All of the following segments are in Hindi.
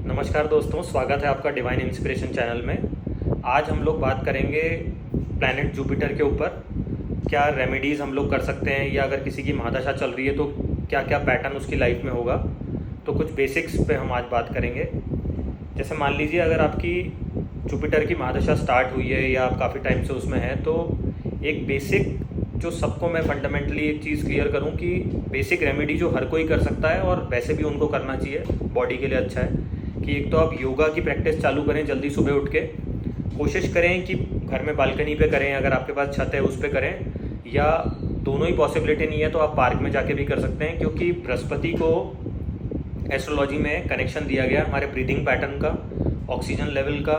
नमस्कार दोस्तों, स्वागत है आपका डिवाइन इंस्पिरेशन चैनल में। आज हम लोग बात करेंगे प्लैनेट जुपिटर के ऊपर। क्या रेमेडीज़ हम लोग कर सकते हैं, या अगर किसी की महादशा चल रही है तो क्या क्या पैटर्न उसकी लाइफ में होगा। तो कुछ बेसिक्स पे हम आज बात करेंगे। जैसे मान लीजिए अगर आपकी जुपिटर की महादशा स्टार्ट हुई है या आप काफ़ी टाइम से उसमें हैं, तो एक बेसिक जो सबको मैं फंडामेंटली एक चीज़ क्लियर करूं कि बेसिक रेमेडी जो हर कोई कर सकता है और वैसे भी उनको करना चाहिए, बॉडी के लिए अच्छा है कि एक तो आप योगा की प्रैक्टिस चालू करें जल्दी सुबह उठ के। कोशिश करें कि घर में बालकनी पे करें, अगर आपके पास छत है उस पे करें, या दोनों ही पॉसिबिलिटी नहीं है तो आप पार्क में जाके भी कर सकते हैं। क्योंकि बृहस्पति को एस्ट्रोलॉजी में कनेक्शन दिया गया हमारे ब्रीदिंग पैटर्न का, ऑक्सीजन लेवल का,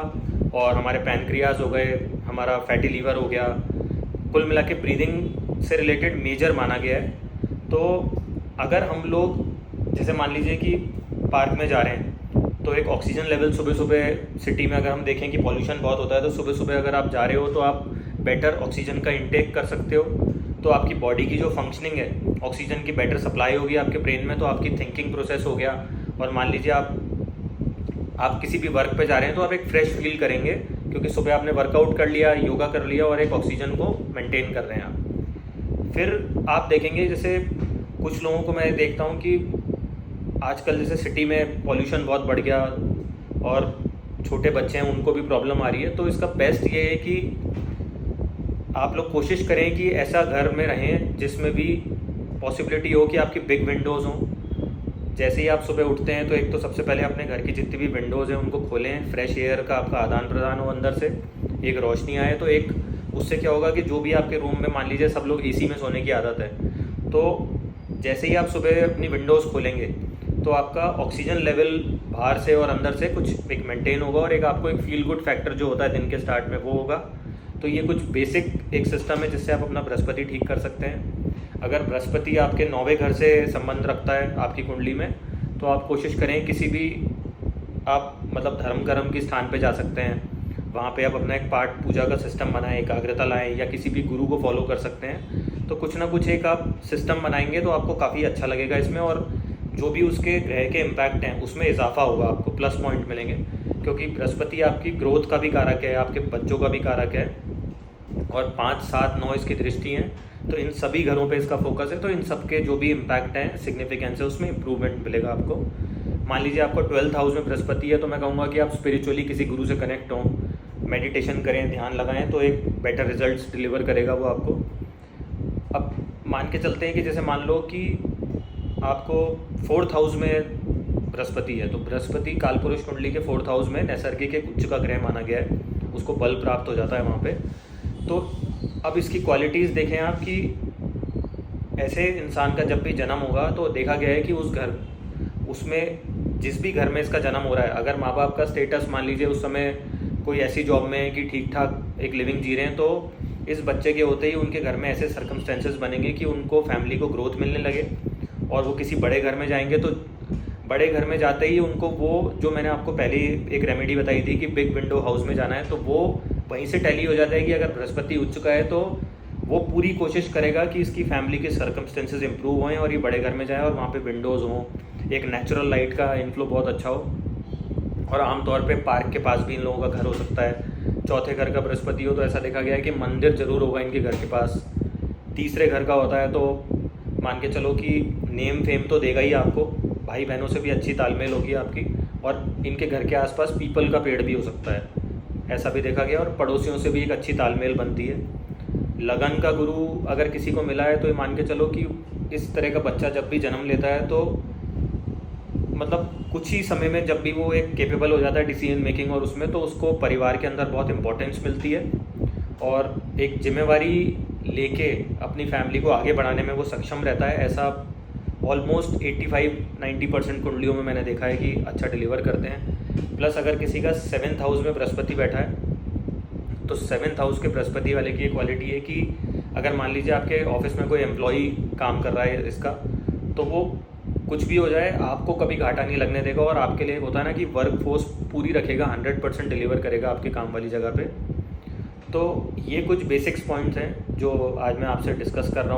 और हमारे पैनक्रियाज हो गए, हमारा फैटी लीवर हो गया, कुल मिला के ब्रीदिंग से रिलेटेड मेजर माना गया है। तो अगर हम लोग जैसे मान लीजिए कि पार्क में जा रहे हैं तो एक ऑक्सीजन लेवल सुबह सुबह सिटी में अगर हम देखें कि पॉल्यूशन बहुत होता है, तो सुबह सुबह अगर आप जा रहे हो तो आप बेटर ऑक्सीजन का इंटेक कर सकते हो। तो आपकी बॉडी की जो फंक्शनिंग है, ऑक्सीजन की बेटर सप्लाई होगी आपके ब्रेन में, तो आपकी थिंकिंग प्रोसेस हो गया। और मान लीजिए आप किसी भी वर्क पे जा रहे हैं तो आप एक फ्रेश फील करेंगे, क्योंकि सुबह आपने वर्कआउट कर लिया, योगा कर लिया और एक ऑक्सीजन को मेंटेन कर रहे हैं आप। फिर आप देखेंगे जैसे कुछ लोगों को मैं देखता हूँ कि आजकल जैसे सिटी में पॉल्यूशन बहुत बढ़ गया और छोटे बच्चे हैं उनको भी प्रॉब्लम आ रही है। तो इसका बेस्ट ये है कि आप लोग कोशिश करें कि ऐसा घर में रहें जिसमें भी पॉसिबिलिटी हो कि आपकी बिग विंडोज़ हों। जैसे ही आप सुबह उठते हैं तो एक तो सबसे पहले अपने घर की जितनी भी विंडोज़ हैं उनको खोलें, फ्रेश एयर का आपका आदान प्रदान हो, अंदर से एक रोशनी आए। तो एक उससे क्या होगा कि जो भी आपके रूम में, मान लीजिए सब लोग एसी में सोने की आदत है, तो जैसे ही आप सुबह अपनी विंडोज़ खोलेंगे तो आपका ऑक्सीजन लेवल बाहर से और अंदर से कुछ एक मेंटेन होगा, और एक आपको एक फील गुड फैक्टर जो होता है दिन के स्टार्ट में वो होगा। तो ये कुछ बेसिक एक सिस्टम है जिससे आप अपना बृहस्पति ठीक कर सकते हैं। अगर बृहस्पति आपके 9वें घर से संबंध रखता है आपकी कुंडली में, तो आप कोशिश करें किसी भी आप मतलब धर्म कर्म की स्थान पे जा सकते हैं, वहाँ पे आप अपना एक पाठ पूजा का सिस्टम बनाएं, एकाग्रता लाएं, या किसी भी गुरु को फॉलो कर सकते हैं। तो कुछ ना कुछ एक आप सिस्टम बनाएंगे तो आपको काफ़ी अच्छा लगेगा इसमें, और जो भी उसके ग्रह के इम्पैक्ट हैं उसमें इजाफा होगा, आपको प्लस पॉइंट मिलेंगे। क्योंकि बृहस्पति आपकी ग्रोथ का भी कारक है, आपके बच्चों का भी कारक है, और 5, 7, 9 इसकी दृष्टि हैं। तो इन सभी घरों पे इसका फोकस है। तो इन सब के जो भी इम्पैक्ट हैं, सिग्निफिकेंस है, उसमें इंप्रूवमेंट मिलेगा आपको। मान लीजिए आपको 12th हाउस में बृहस्पति है, तो मैं कहूँगा कि आप स्पिरिचुअली किसी गुरु से कनेक्ट हों, मेडिटेशन करें, ध्यान लगाएं, तो एक बेटर रिजल्ट्स डिलीवर करेगा वो आपको। अब मान के चलते हैं कि जैसे मान लो कि आपको 4th हाउस में बृहस्पति है, तो बृहस्पति कालपुरुष कुंडली के 4th हाउस में नैसर्गिक एक उच्च का ग्रह माना गया है, उसको बल प्राप्त हो जाता है वहाँ पे। तो अब इसकी क्वालिटीज़ देखें आप कि ऐसे इंसान का जब भी जन्म होगा तो देखा गया है कि उस घर उसमें जिस भी घर में इसका जन्म हो रहा है, अगर माँ बाप का स्टेटस मान लीजिए उस समय कोई ऐसी जॉब में है कि ठीक ठाक एक लिविंग जी रहे हैं, तो इस बच्चे के होते ही उनके घर में ऐसे सर्कमस्टेंसेस बनेंगे कि उनको फैमिली को ग्रोथ मिलने लगे, और वो किसी बड़े घर में जाएंगे तो बड़े घर में जाते ही उनको वो जो मैंने आपको पहले एक रेमेडी बताई थी कि बिग विंडो हाउस में जाना है, तो वो वहीं से टैली हो जाता है कि अगर बृहस्पति उच्च का है तो वो पूरी कोशिश करेगा कि इसकी फैमिली के सर्कमस्टेंसेस इंप्रूव हों और ये बड़े घर में जाए और वहाँ पे विंडोज़ हों, एक नेचुरल लाइट का इनफ्लो बहुत अच्छा हो। और आमतौर पे पार्क के पास भी इन लोगों का घर हो सकता है। चौथे घर का बृहस्पति हो तो ऐसा देखा गया है कि मंदिर ज़रूर होगा इनके घर के पास। तीसरे घर का होता है तो मान के चलो कि नेम फेम तो देगा ही आपको, भाई बहनों से भी अच्छी तालमेल होगी आपकी, और इनके घर के आसपास पीपल का पेड़ भी हो सकता है, ऐसा भी देखा गया। और पड़ोसियों से भी एक अच्छी तालमेल बनती है। लगन का गुरु अगर किसी को मिला है तो ये मान के चलो कि इस तरह का बच्चा जब भी जन्म लेता है तो मतलब कुछ ही समय में जब भी वो एक केपेबल हो जाता है डिसीजन मेकिंग और उसमें, तो उसको परिवार के अंदर बहुत इंपॉर्टेंस मिलती है और एक जिम्मेवारी लेके अपनी फैमिली को आगे बढ़ाने में वो सक्षम रहता है। ऐसा ऑलमोस्ट 85-90% कुंडलियों में मैंने देखा है कि अच्छा डिलीवर करते हैं। प्लस अगर किसी का 7th हाउस में बृहस्पति बैठा है तो 7th हाउस के बृहस्पति वाले की ये क्वालिटी है कि अगर मान लीजिए आपके ऑफिस में कोई एम्प्लॉई काम कर रहा है इसका, तो वो कुछ भी हो जाए आपको कभी घाटा नहीं लगने देगा, और आपके लिए होता है ना कि वर्क फोर्स पूरी रखेगा, 100% डिलीवर करेगा आपके काम वाली जगह पे। तो ये कुछ बेसिक्स पॉइंट्स हैं जो आज मैं आपसे डिस्कस कर रहा हूँ।